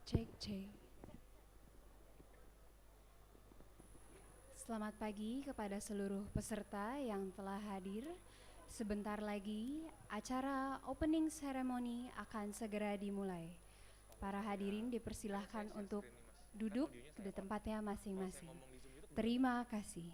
Cek, cek. Selamat pagi kepada seluruh peserta yang telah hadir. Sebentar lagi acara opening ceremony akan segera dimulai. Para hadirin dipersilahkan untuk duduk di tempatnya masing-masing. Terima kasih.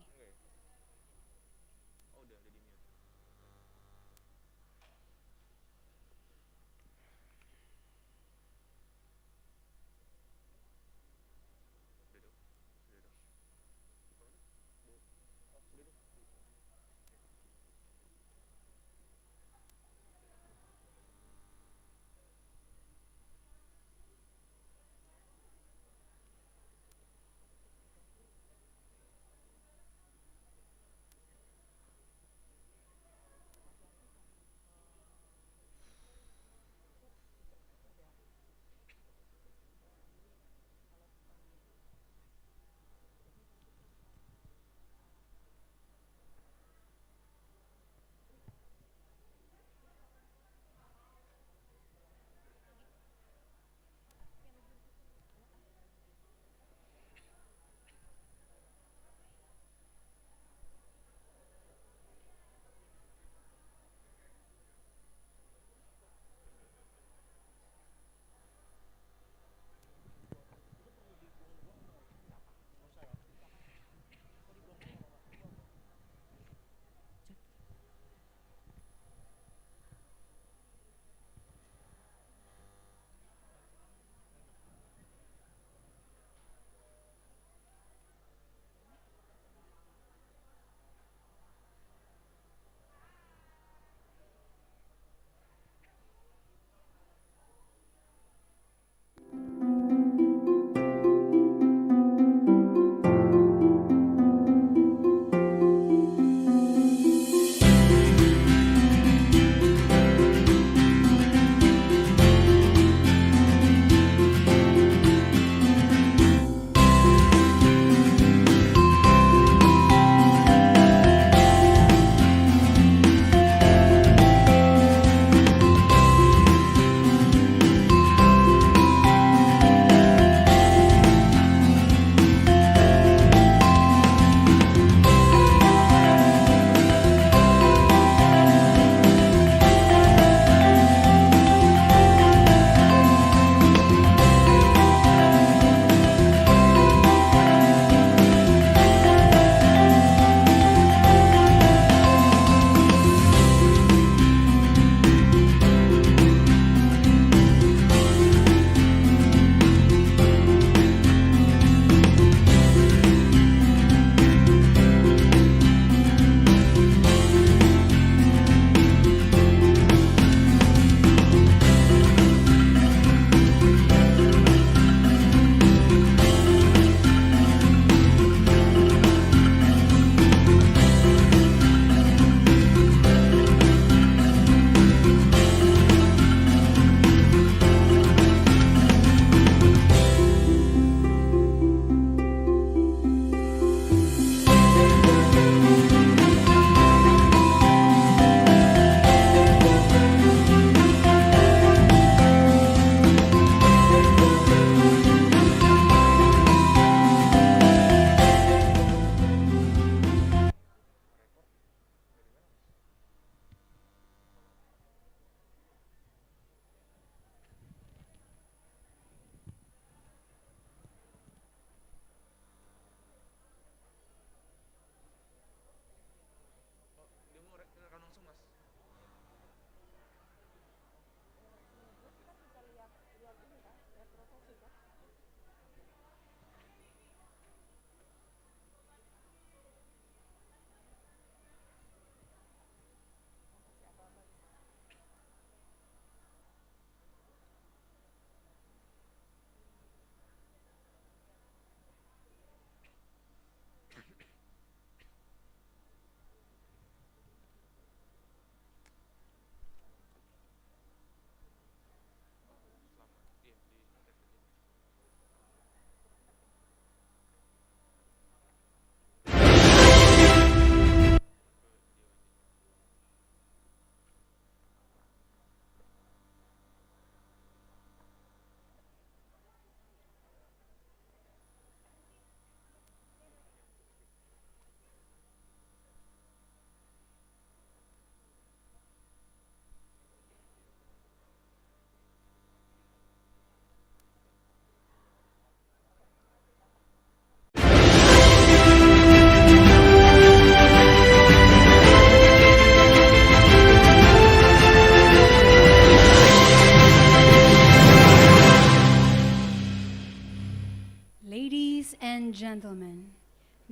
Ladies and gentlemen,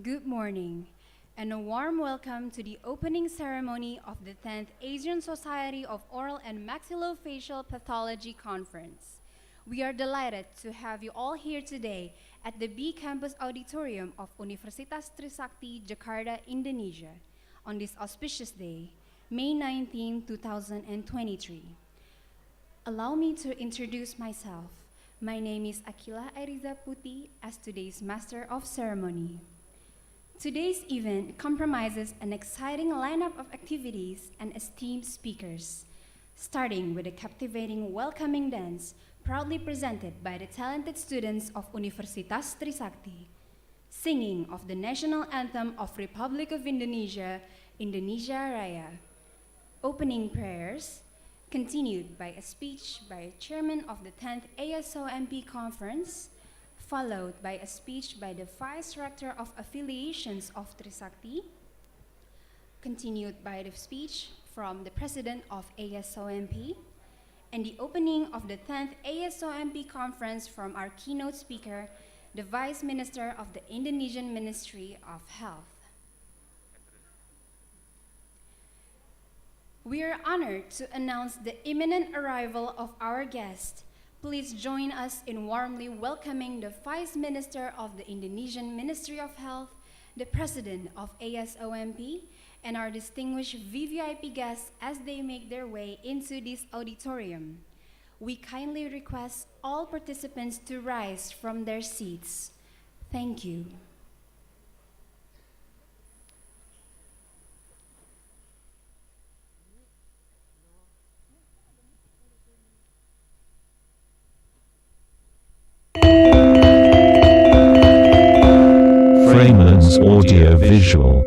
good morning and a warm welcome to the opening ceremony of the 10th Asian Society of Oral and Maxillofacial Pathology Conference. We are delighted to have you all here today at the B Campus Auditorium of Universitas Trisakti, Jakarta, Indonesia, on this auspicious day, May 19, 2023. Allow me to introduce myself. My name is Akila Airiza Puti as today's Master of Ceremony. Today's event comprises an exciting lineup of activities and esteemed speakers, starting with a captivating welcoming dance proudly presented by the talented students of Universitas Trisakti, singing of the national anthem of Republic of Indonesia, Indonesia Raya, opening prayers, continued by a speech by a chairman of the 10th ASOMP Conference, followed by a speech by the Vice Rector of Affiliations of Trisakti, continued by the speech from the President of ASOMP, and the opening of the 10th ASOMP Conference from our keynote speaker, the Vice Minister of the Indonesian Ministry of Health. We are honored to announce the imminent arrival of our guest. Please join us in warmly welcoming the Vice Minister of the Indonesian Ministry of Health, the President of ASOMP, and our distinguished VVIP guests as they make their way into this auditorium. We kindly request all participants to rise from their seats. Thank you. Framers Audio Visual.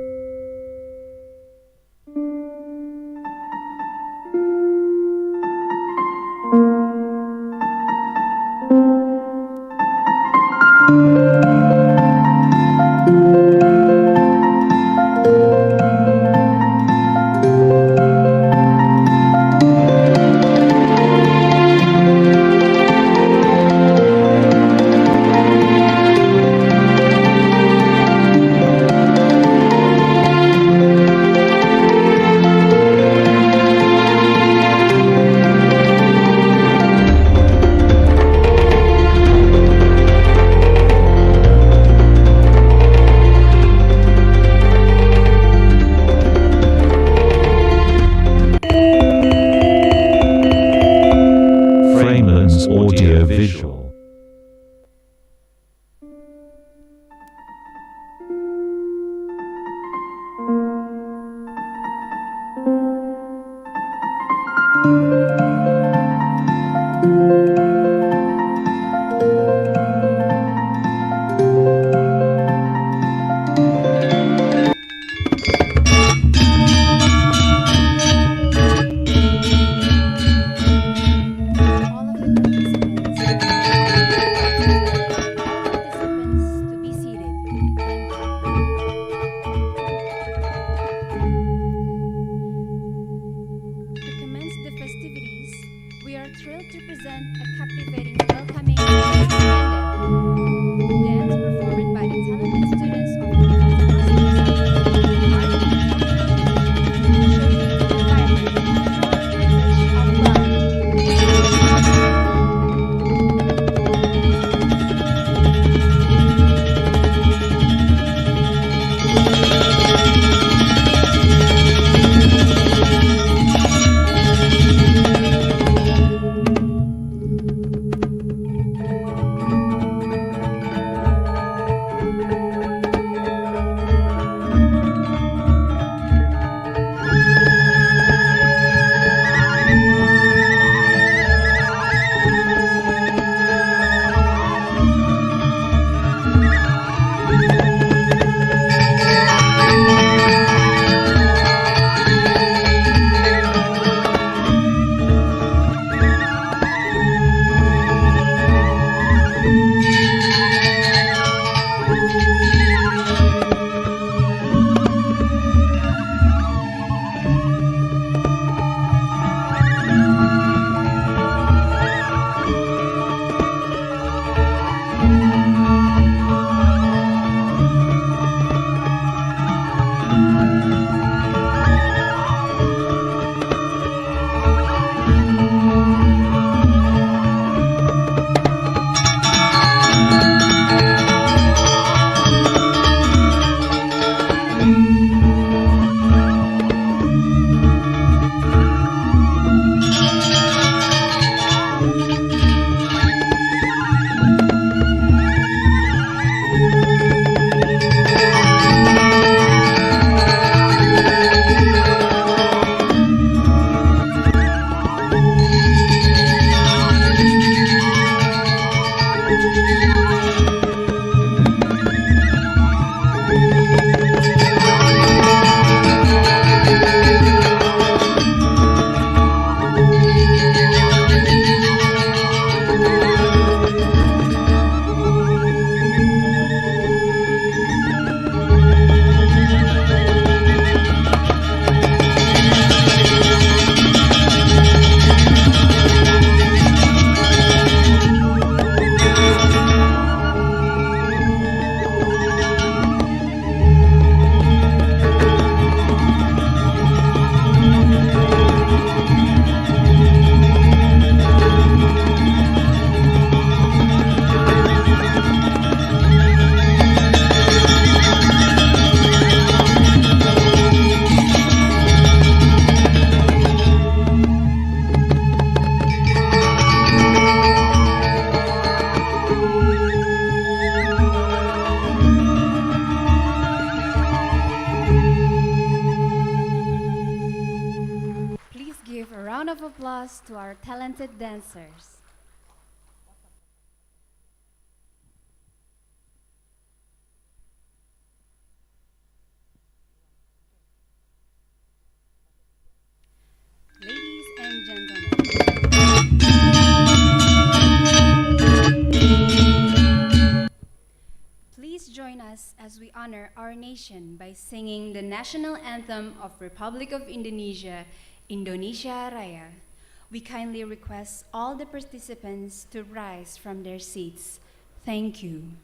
applause to our talented dancers. Ladies and gentlemen, please join us as we honor our nation by singing the national anthem of Republic of Indonesia, Indonesia Raya. We kindly request all the participants to rise from their seats. Thank you.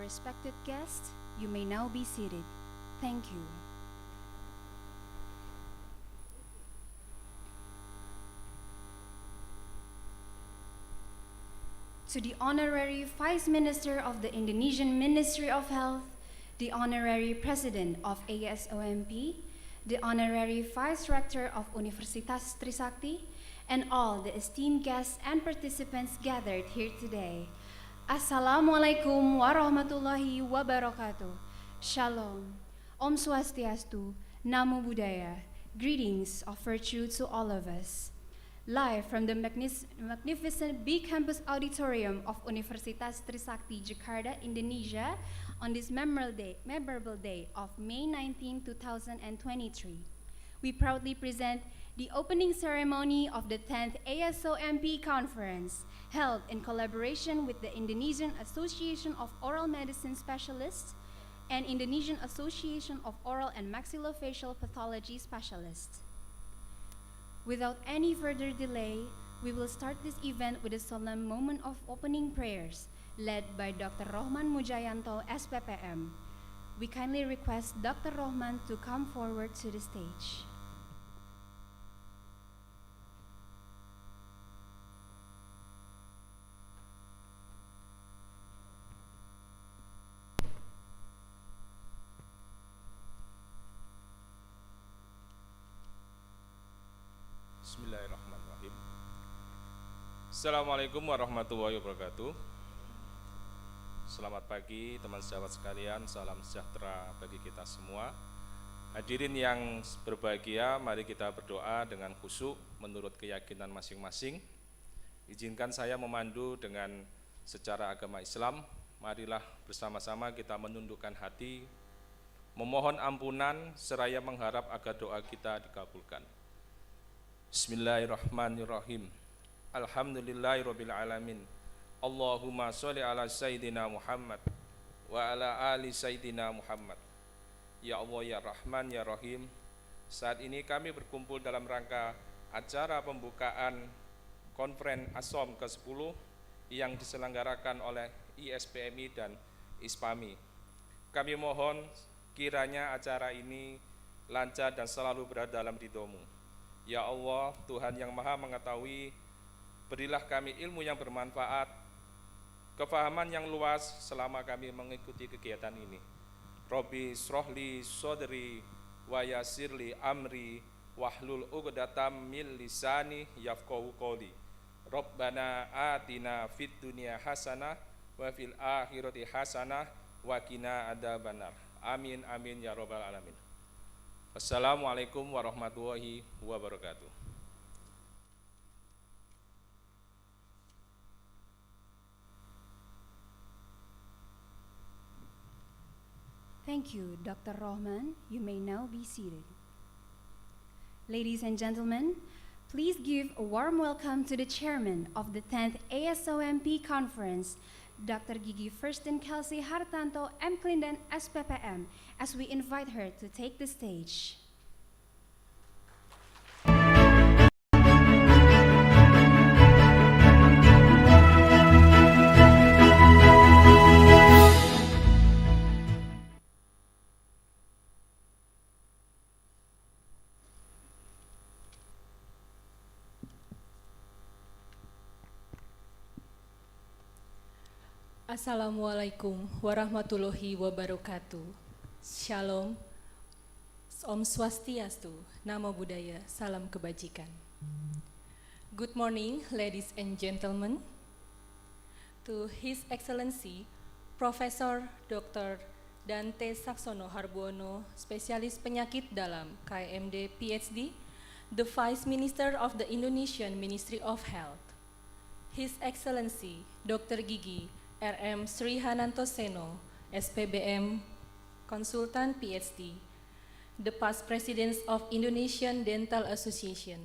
Respected guests, you may now be seated. Thank you. To the Honorary Vice Minister of the Indonesian Ministry of Health, the Honorary President of ASOMP, the Honorary Vice Rector of Universitas Trisakti, and all the esteemed guests and participants gathered here today. Assalamualaikum warahmatullahi wabarakatuh. Shalom. Om Swastiastu. Namo Buddhaya. Greetings of virtue to all of us. Live from the magnificent B Campus Auditorium of Universitas Trisakti, Jakarta, Indonesia, on this memorable day of May 19, 2023. We proudly present the opening ceremony of the 10th ASOMP Conference, held in collaboration with the Indonesian Association of Oral Medicine Specialists and Indonesian Association of Oral and Maxillofacial Pathology Specialists. Without any further delay, we will start this event with a solemn moment of opening prayers, led by Dr. Rohman Mujayanto, SPPM. We kindly request Dr. Rohman to come forward to the stage. Bismillahirrahmanirrahim. Assalamualaikum warahmatullahi wabarakatuh. Selamat pagi teman sejawat sekalian, salam sejahtera bagi kita semua. Hadirin yang berbahagia, mari kita berdoa dengan khusyuk menurut keyakinan masing-masing. Izinkan saya memandu dengan secara agama Islam. Marilah bersama-sama kita menundukkan hati, memohon ampunan seraya mengharap agar doa kita dikabulkan. Bismillahirrahmanirrahim. Alhamdulillahirabbil alamin. Allahumma sholli ala sayyidina Muhammad wa ala ali sayyidina Muhammad. Ya Allah, ya Rahman, ya Rahim. Saat ini kami berkumpul dalam rangka acara pembukaan Konferensi ASOMP ke-10 yang diselenggarakan oleh ISPMI dan ISPAMI. kami mohon kiranya acara ini lancar dan selalu berada dalam ridho-Mu. Ya Allah, Tuhan yang Maha Mengetahui, berilah kami ilmu yang bermanfaat, kefahaman yang luas selama kami mengikuti kegiatan ini. Robbi srohli sodri wa yasirli amri wahlul uqdatam min lisani yafqahu qawli. Rabbana atina fid dunya hasanah wa fil akhirati hasanah wa qina adzabannar. Amin amin ya rabbal alamin. Assalamualaikum warahmatullahi wabarakatuh. Thank you, Dr. Rohman. You may now be seated. Ladies and gentlemen, please give a warm welcome to the chairman of the 10th ASOMP Conference, Dr. Gigi Firsten Kelsey Hartanto, M. SPPM, as we invite her to take the stage. Assalamualaikum warahmatullahi wabarakatuh. Shalom, Om Swastiastu, Namo Buddhaya, Salam Kebajikan. Good morning, ladies and gentlemen. To His Excellency, Profesor Dr. Dante Saksono Harbuono, Spesialis Penyakit Dalam, KMD PhD, the Vice Minister of the Indonesian Ministry of Health. His Excellency, Dr. Gigi RM Sri Hananto Seno, SPBM, Konsultan PhD, the past Presidents of Indonesian Dental Association,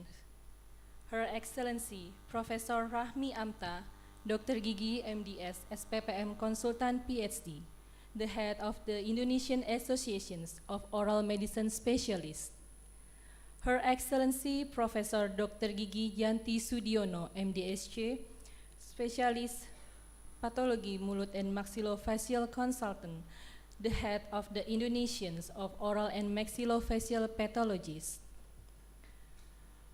Her Excellency Professor Rahmi Amta, Dr. Gigi MDS, SPPM Konsultan PhD, the head of the Indonesian Associations of Oral Medicine Specialists, Her Excellency Professor Dr. Gigi Yanti Sudiono, MDSC, Spesialis Pathology, Mulut and Maxillofacial Consultant, the head of the Indonesians of Oral and Maxillofacial Pathologists.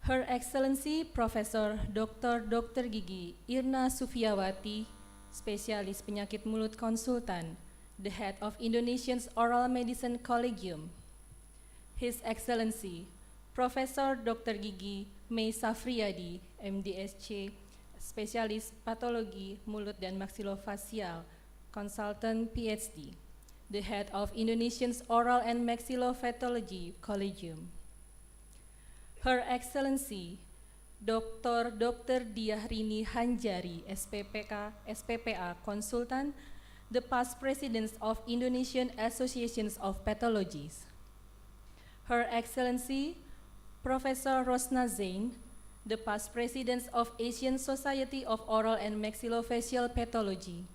Her Excellency Profesor Dr. Gigi Irna Sufiawati, Spesialis Penyakit Mulut Konsultan, the head of Indonesians Oral Medicine Collegium. His Excellency Profesor Dr. Gigi Mei Safriyadi, MDSC, Spesialis Patologi Mulut dan Maxillofacial, Consultant PhD, the head of Indonesians Oral and Maxillopathology Collegium. Her Excellency Dr. Diahrini Hanjari, SPPA Consultant, the past Presidents of Indonesian Associations of Pathologists. Her Excellency Professor Rosna Zain, the past Presidents of Asian Society of Oral and Maxillofacial Pathology.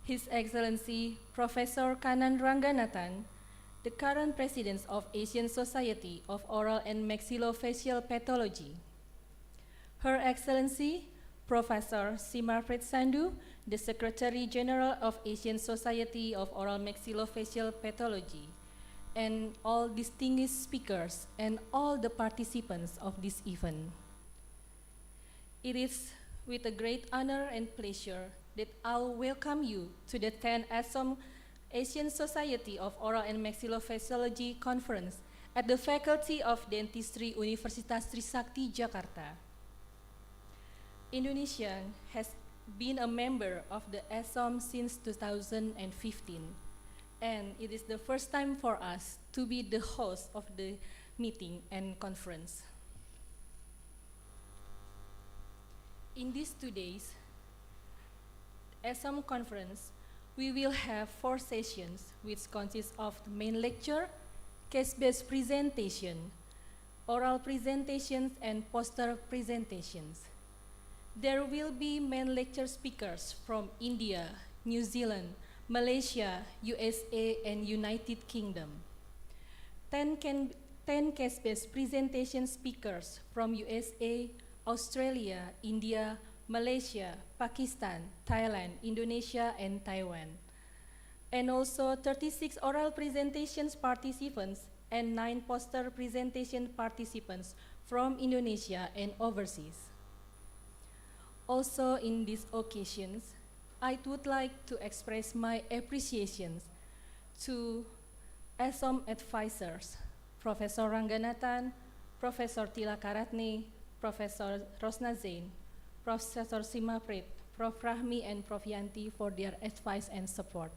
His Excellency Professor Kanan Ranganathan, the current Presidents of Asian Society of Oral and Maxillofacial Pathology. Her Excellency Professor Simarpret Sandu, the Secretary General of Asian Society of Oral Maxillofacial Pathology, and all distinguished speakers and all the participants of this event. It is with a great honor and pleasure that I'll welcome you to the 10th ASOMP Asian Society of Oral and Maxillofaciology Conference at the Faculty of Dentistry Universitas Trisakti, Jakarta. Indonesia has been a member of the ASOMP since 2015, and it is the first time for us to be the host of the meeting and conference. In these 2 days, ASOMP Conference, we will have 4 sessions, which consist of the main lecture, case-based presentation, oral presentations, and poster presentations. There will be main lecture speakers from India, New Zealand, Malaysia, USA, and United Kingdom. 10 case-based presentation speakers from USA, Australia, India, Malaysia, Pakistan, Thailand, Indonesia, and Taiwan. and also 36 oral presentations participants and 9 poster presentation participants from Indonesia and overseas. Also in these occasions, I would like to express my appreciation to ASOMP advisors, Professor Rangganathan, Professor Tilakaratne, Professor Rosna Zain, Professor Simaprit, Prof. Rahmi, and Prof. Yanti for their advice and support.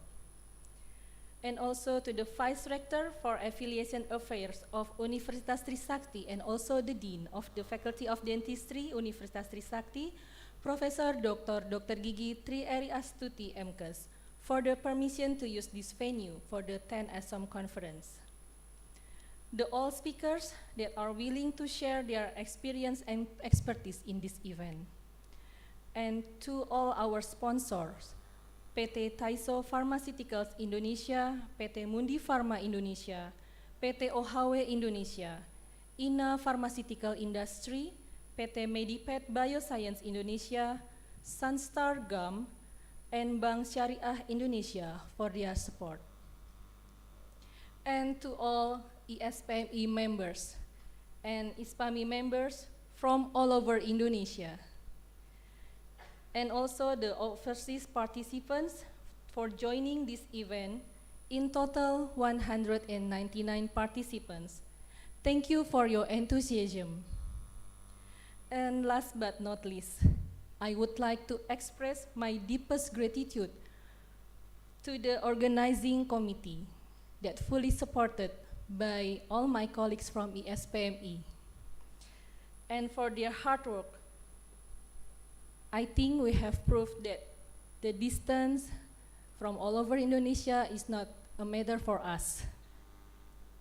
And also to the Vice Rector for Affiliation Affairs of Universitas Trisakti and also the Dean of the Faculty of Dentistry, Universitas Trisakti, Professor Dr. Gigi Tri Eri Astuti MKes, for the permission to use this venue for the 10th ASOMP Conference. The all speakers that are willing to share their experience and expertise in this event. And to all our sponsors, PT Taiso Pharmaceuticals Indonesia, PT Mundi Pharma Indonesia, PT OHW Indonesia, INA Pharmaceutical Industry, PT Medipet Bioscience Indonesia, Sunstar Gum, and Bank Syariah Indonesia for their support. And to all ESPME members and ISPAMI members from all over Indonesia. And also the overseas participants for joining this event, in total 199 participants. Thank you for your enthusiasm. And last but not least, I would like to express my deepest gratitude to the organizing committee that fully supported by all my colleagues from ESPME. And for their hard work, I think we have proved that the distance from all over Indonesia is not a matter for us.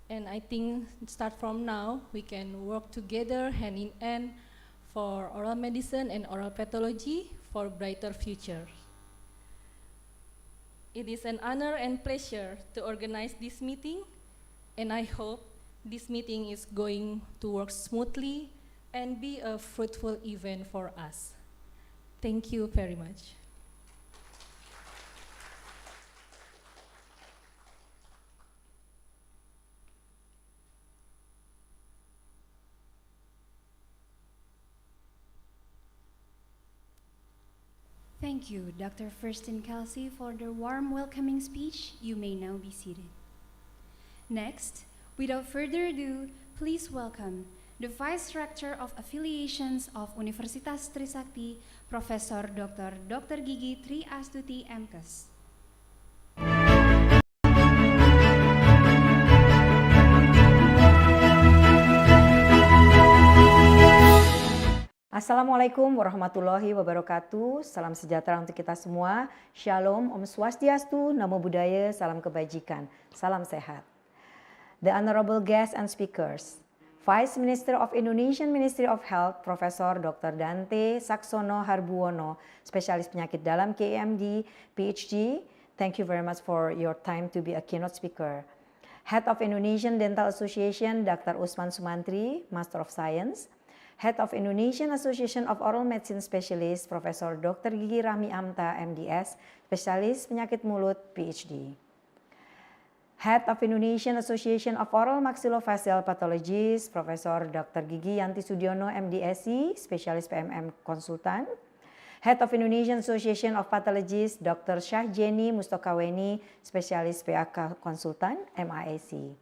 And I think start from now, we can work together hand in hand for oral medicine and oral pathology for brighter future. It is an honor and pleasure to organize this meeting, and I hope this meeting is going to work smoothly and be a fruitful event for us. Thank you very much. Thank you, Dr. Firsten Kelsey, for the warm welcoming speech. You may now be seated. Next, without further ado, please welcome the Vice Rector of Affiliations of Universitas Trisakti, Professor Dr. Gigi Tri Astuti MKes. Assalamualaikum warahmatullahi wabarakatuh. Salam sejahtera untuk kita semua. Shalom, Om Swastiastu, Namo Buddhaya, salam kebajikan, salam sehat. The honorable guests and speakers, Vice Minister of Indonesian Ministry of Health, Profesor Dr. Dante Saksono Harbuono, spesialis penyakit dalam KMD, PhD. Thank you very much for your time to be a keynote speaker. Head of Indonesian Dental Association, Dr. Usman Sumantri, Master of Science. Head of Indonesian Association of Oral Medicine Specialist, Profesor Dr. Gigi Rahmi Amta, MDS, spesialis penyakit mulut, PhD. Head of Indonesian Association of Oral Maxillofacial Pathologist, Profesor Dr. Gigi Yanti Sudiono, MDSC, spesialis PMM konsultan. Head of Indonesian Association of Pathologists, Dr. Syahjeni Mustokaweni, spesialis PAK konsultan, MAAC.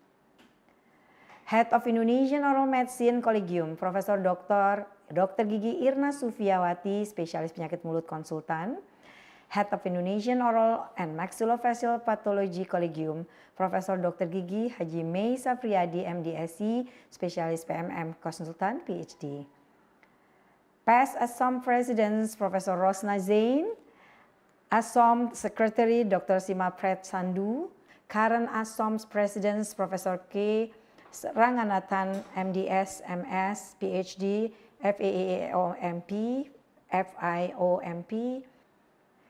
Head of Indonesian Oral Medicine Collegium, Profesor Dr. Gigi Irna Sufiawati, spesialis penyakit mulut konsultan. Head of Indonesian Oral and Maxillofacial Pathology Collegium, Profesor Dr. Gigi Haji Mei Safriyadi, MDSc, spesialis PMM konsultan, PhD. Past ASOMP Presidents, Profesor Rosna Zain, ASOMP Secretary Dr. Simapret Sandu, current ASOMP Presidents, Profesor K. Rangganathan, MDS, MS, PhD, FAAOMP, FIOMP,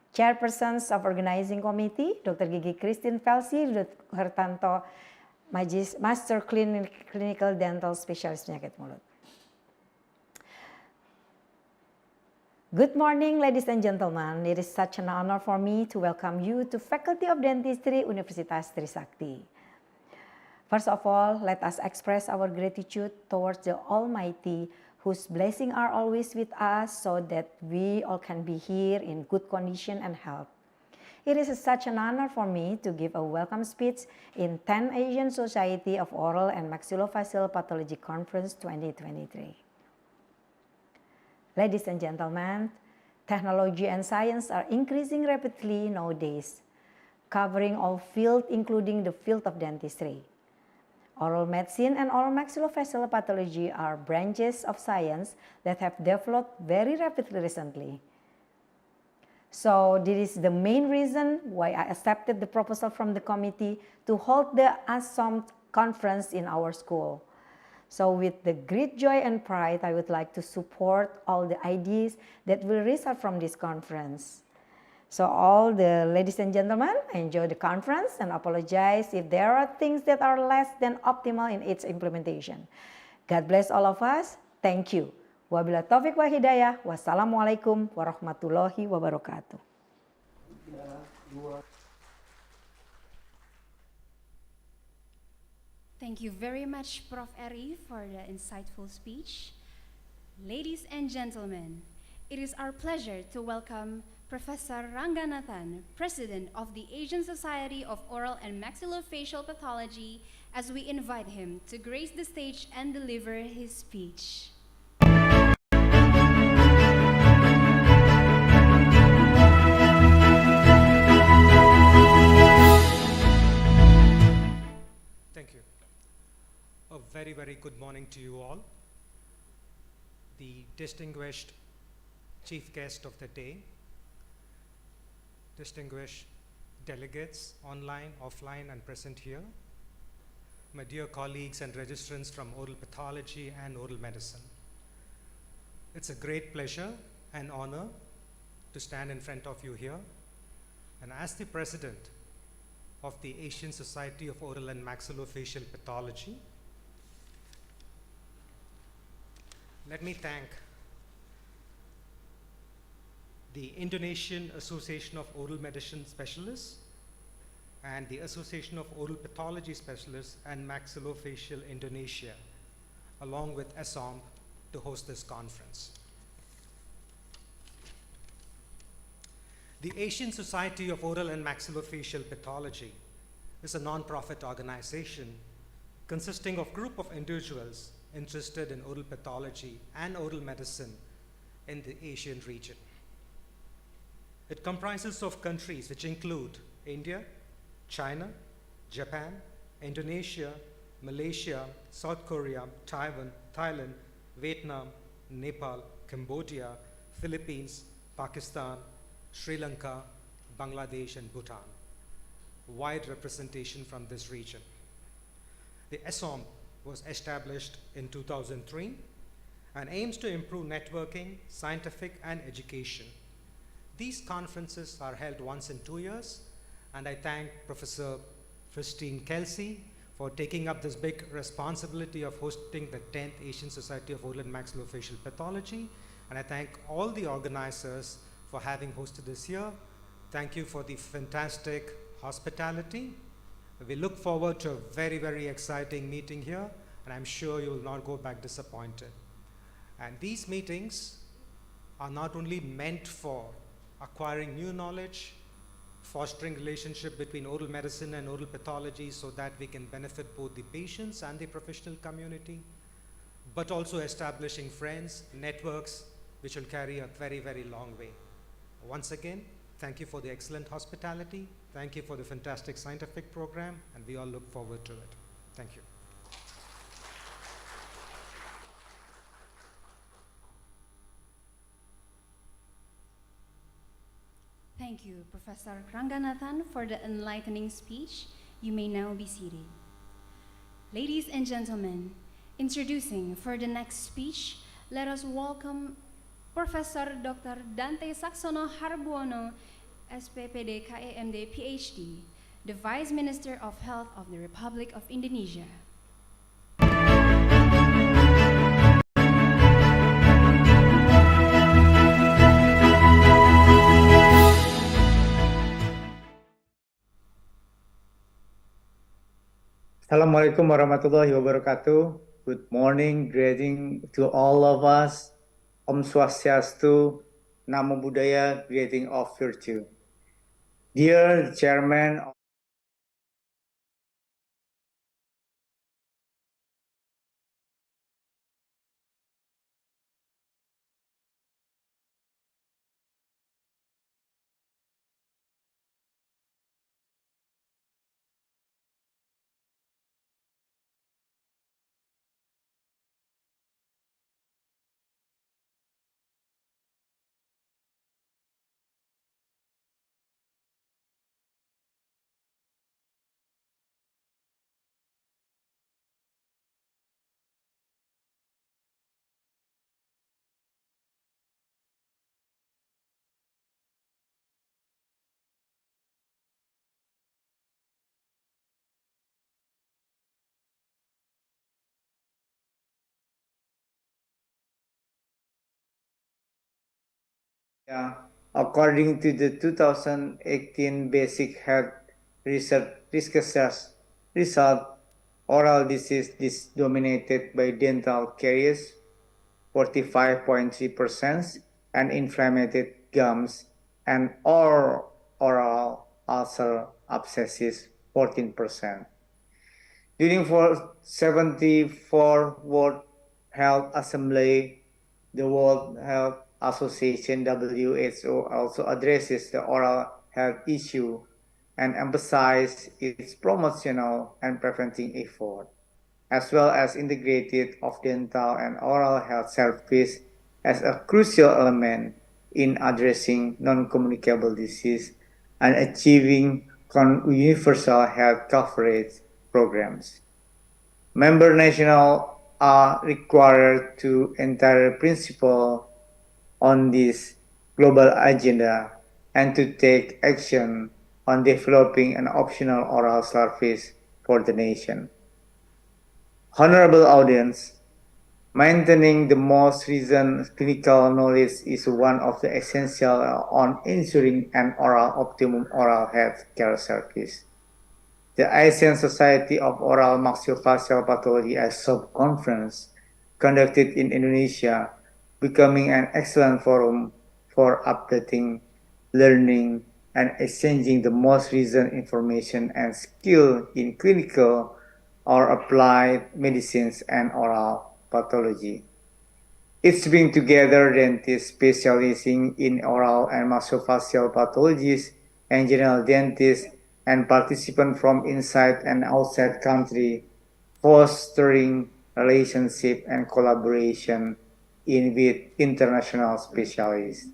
Chairpersons of Organizing Committee, Dr. Gigi Christine Felsi Hertanto, Master Clinical Dental Specialist penyakit mulut. Good morning, ladies and gentlemen. It is such an honor for me to welcome you to Faculty of Dentistry, Universitas Trisakti. First of all, let us express our gratitude towards the Almighty, whose blessings are always with us so that we all can be here in good condition and health. It is such an honor for me to give a welcome speech in 10th Asian Society of Oral and Maxillofacial Pathology Conference 2023. Ladies and gentlemen, technology and science are increasing rapidly nowadays, covering all fields including the field of dentistry. Oral medicine and oral maxillofacial pathology are branches of science that have developed very rapidly recently. So this is the main reason why I accepted the proposal from the committee to hold the ASOMP Conference in our school. So with the great joy and pride, I would like to support all the ideas that will result from this conference. So all the ladies and gentlemen, enjoy the conference and apologize if there are things that are less than optimal in its implementation. God bless all of us. Thank you. Wabillahi taufiq wa hidayah. Wassalamualaikum warahmatullahi wabarakatuh. Thank you very much, Prof. Eri, for the insightful speech. Ladies and gentlemen, it is our pleasure to welcome Professor Ranganathan, President of the Asian Society of Oral and Maxillofacial Pathology, as we invite him to grace the stage and deliver his speech. Thank you. A very, very good morning to you all. The distinguished chief guest of the day, distinguished delegates online, offline, and present here, my dear colleagues and registrants from oral pathology and oral medicine. It's a great pleasure and honor to stand in front of you here. And as the president of the Asian Society of Oral and Maxillofacial Pathology, let me thank the Indonesian Association of Oral Medicine Specialists and the Association of Oral Pathology Specialists and Maxillofacial Indonesia, along with ASOMP, to host this conference. The Asian Society of Oral and Maxillofacial Pathology is a non-profit organization consisting of a group of individuals interested in oral pathology and oral medicine in the Asian region. It comprises of countries which include India, China, Japan, Indonesia, Malaysia, South Korea, Taiwan, Thailand, Vietnam, Nepal, Cambodia, Philippines, Pakistan, Sri Lanka, Bangladesh, and Bhutan. Wide representation from this region. The ASOMP was established in 2003 and aims to improve networking, scientific, and education. These conferences are held once in 2 years, and I thank Professor Christine Kelsey for taking up this big responsibility of hosting the 10th Asian Society of Oral and Maxillofacial Pathology, and I thank all the organizers for having hosted this year. Thank you for the fantastic hospitality. We look forward to a very, very exciting meeting here, and I'm sure you will not go back disappointed. And these meetings are not only meant for acquiring new knowledge, fostering relationship between oral medicine and oral pathology so that we can benefit both the patients and the professional community, but also establishing friends, networks, which will carry a very, very long way. Once again, thank you for the excellent hospitality. Thank you for the fantastic scientific program, and we all look forward to it. Thank you. Thank you, Professor Ranganathan, for the enlightening speech. You may now be seated. Ladies and gentlemen, introducing for the next speech, let us welcome Professor Dr. Dante Saksono Harbuono, SPPD KEMD PhD, the Vice Minister of Health of the Republic of Indonesia. Assalamualaikum warahmatullahi wabarakatuh. Good morning, greeting to all of us. Om Swastiastu, Namo Buddhaya, greeting of virtue. Dear Chairman, according to the 2018 Basic Health Research Risk Assessment result, oral disease is dominated by dental caries, 45.3%, and inflamed gums, and oral ulcer abscesses, 14%. During 74 World Health Assembly, the World Health Association WHO also addresses the oral health issue and emphasizes its promotional and preventing effort, as well as integrated of dental and oral health service as a crucial element in addressing non-communicable disease and achieving universal health coverage programs. Member nations are required to enter principle on this global agenda and to take action on developing an optional oral service for the nation. Honorable audience, maintaining the most recent clinical knowledge is one of the essential on ensuring an optimum oral health care service. The Asian Society of Oral Maxillofacial Pathology ASOMP Conference, conducted in Indonesia, becoming an excellent forum for updating, learning, and exchanging the most recent information and skill in clinical or applied medicines and oral pathology. It's bringing together dentists specializing in oral and maxillofacial pathologies and general dentists and participants from inside and outside country, fostering relationship and collaboration with international specialists.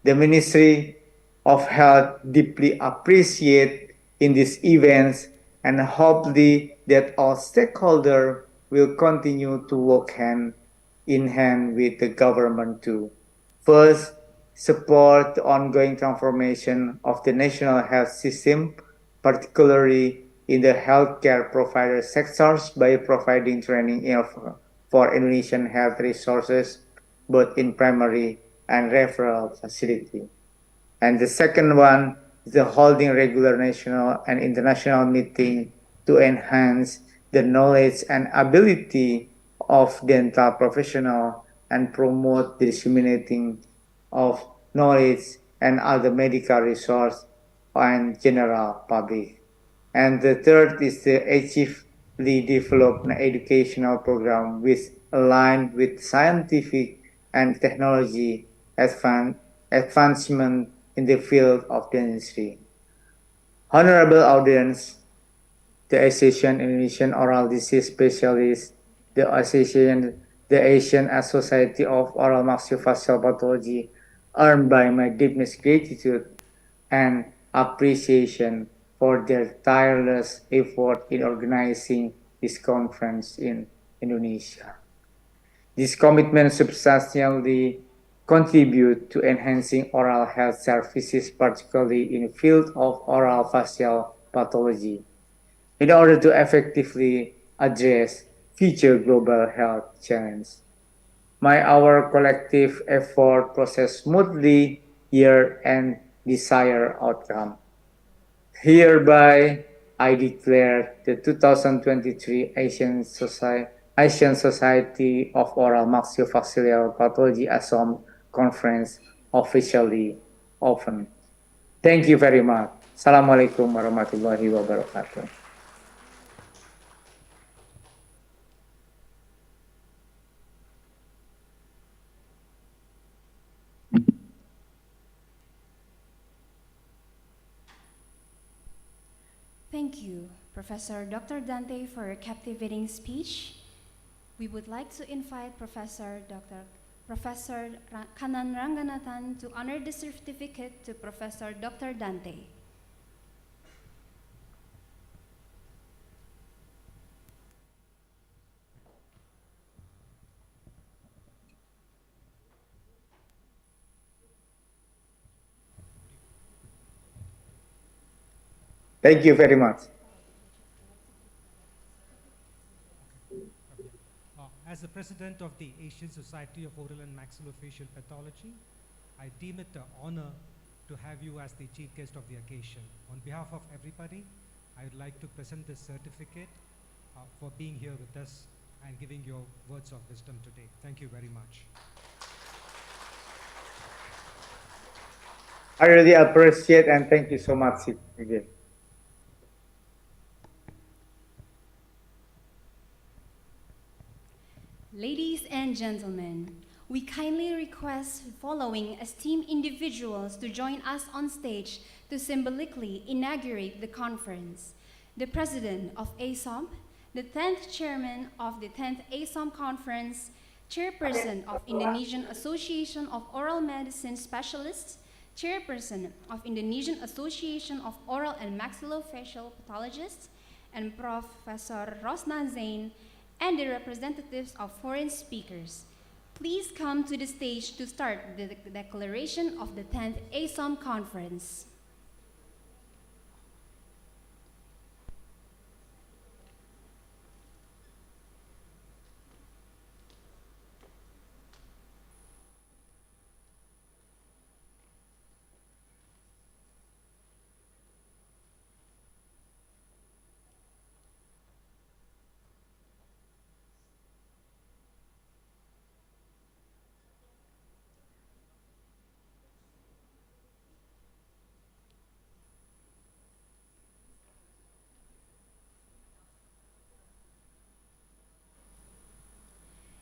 The Ministry of Health deeply appreciates in these events and hopefully that all stakeholders will continue to work hand in hand with the government to first support the ongoing transformation of the national health system, particularly in the healthcare provider sectors by providing training for Indonesian health resources both in primary and referral facility. And the second one is the holding regular national and international meeting to enhance the knowledge and ability of dental professionals and promote the disseminating of knowledge and other medical resources and general public. And the third is the actively developed educational program which aligned with scientific and technology advancement in the field of dentistry. Honorable audience, the Association Indonesian Oral Disease Specialists, the Asian Society of Oral Maxillofacial Pathology, earned by my deepest gratitude and appreciation for their tireless effort in organizing this conference in Indonesia. This commitment substantially contribute to enhancing oral health services, particularly in the field of oral facial pathology, in order to effectively address future global health challenges. May our collective effort process smoothly here and desired outcome. Hereby, I declare the 2023 Asian Society of Oral Maxillofacial Pathology ASOMP Conference officially open. Thank you very much. Assalamualaikum warahmatullahi wabarakatuh. Thank you, Professor Dr. Dante, for a captivating speech. We would like to invite Professor Kanan Ranganathan to honor the certificate to Professor Dr. Dante. Thank you very much. As the president of the Asian Society of Oral and Maxillofacial Pathology, I deem it an honor to have you as the chief guest of the occasion. On behalf of everybody, I would like to present this certificate for being here with us and giving your words of wisdom today. Thank you very much. I really appreciate and thank you so much again. Ladies and gentlemen, we kindly request following esteemed individuals to join us on stage to symbolically inaugurate the conference. The President of ASOMP, the 10th Chairman of the 10th ASOMP Conference, Chairperson of Indonesian Association of Oral Medicine Specialists, Chairperson of Indonesian Association of Oral and Maxillofacial Pathologists, and Professor Rosna Zain, and the representatives of foreign speakers. Please come to the stage to start the declaration of the 10th ASOMP Conference.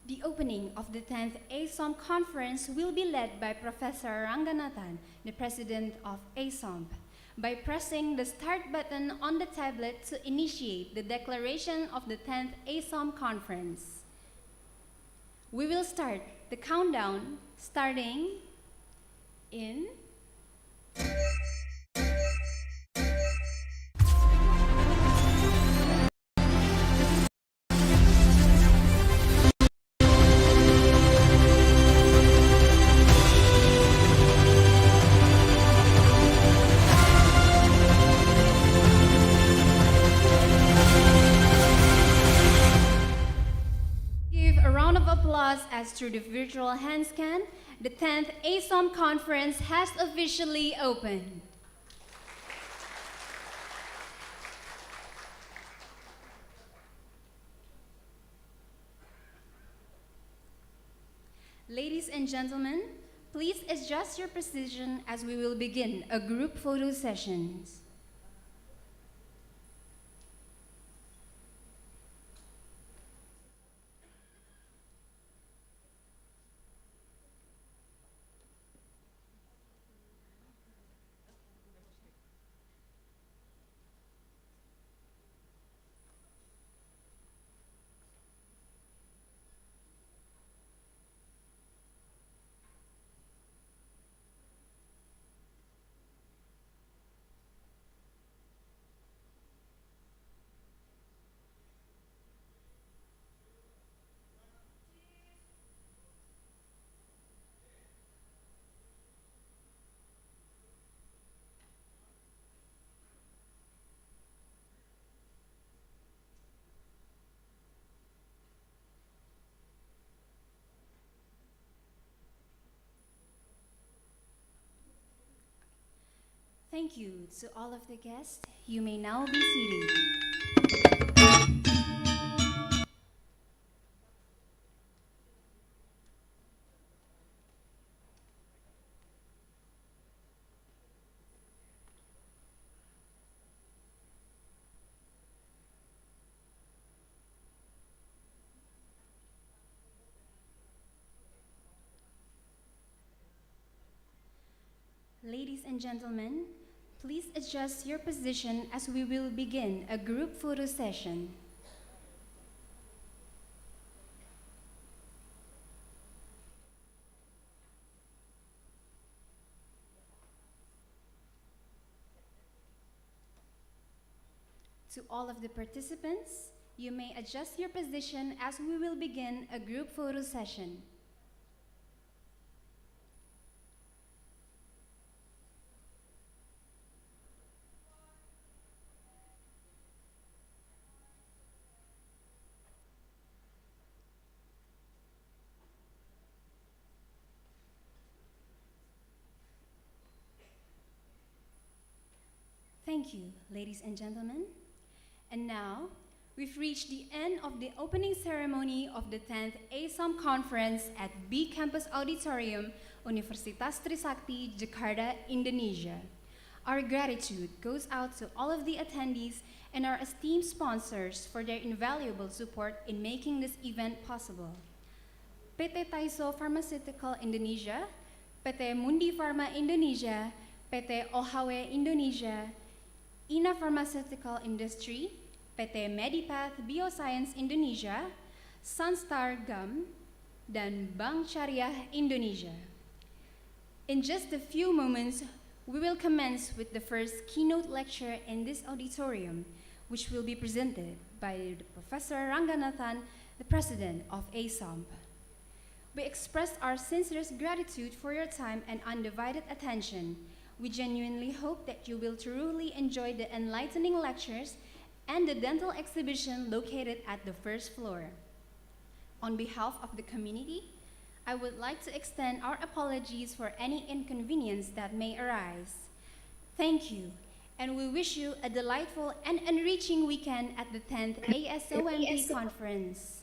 The opening of the 10th ASOMP Conference will be led by Professor Ranganathan, the President of ASOMP, by pressing the start button on the tablet to initiate the declaration of the 10th ASOMP Conference. We will start the countdown starting in as through the virtual hand scan, the 10th ASOMP Conference has officially opened. Ladies and gentlemen, please adjust your position as we will begin a group photo session. Thank you to all of the guests. You may now be seated. Ladies and gentlemen, please adjust your position as we will begin a group photo session. To all of the participants, you may adjust your position as we will begin a group photo session. Thank you, ladies and gentlemen. And now, we've reached the end of the opening ceremony of the 10th ASOMP Conference at B Campus Auditorium, Universitas Trisakti, Jakarta, Indonesia. Our gratitude goes out to all of the attendees and our esteemed sponsors for their invaluable support in making this event possible. PT Taiso Pharmaceutical Indonesia, PT Mundi Pharma Indonesia, PT OHW Indonesia, Ina Pharmaceutical Industry, PT Medipath Bioscience Indonesia, Sunstar Gum, dan Bank Syariah Indonesia. In just a few moments, we will commence with the first keynote lecture in this auditorium, which will be presented by Professor Ranganathan, the President of ASOMP. We express our sincerest gratitude for your time and undivided attention. We genuinely hope that you will truly enjoy the enlightening lectures and the dental exhibition located at the first floor. On behalf of the community, I would like to extend our apologies for any inconvenience that may arise. Thank you, and we wish you a delightful and enriching weekend at the 10th ASOMP Conference.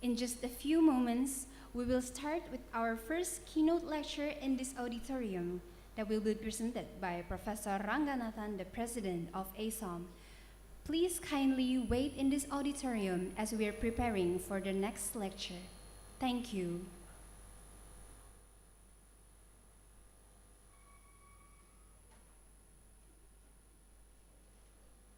In just a few moments, we will start with our first keynote lecture in this auditorium that will be presented by Professor Ranganathan, the President of ASOMP. Please kindly wait in this auditorium as we are preparing for the next lecture. Thank you.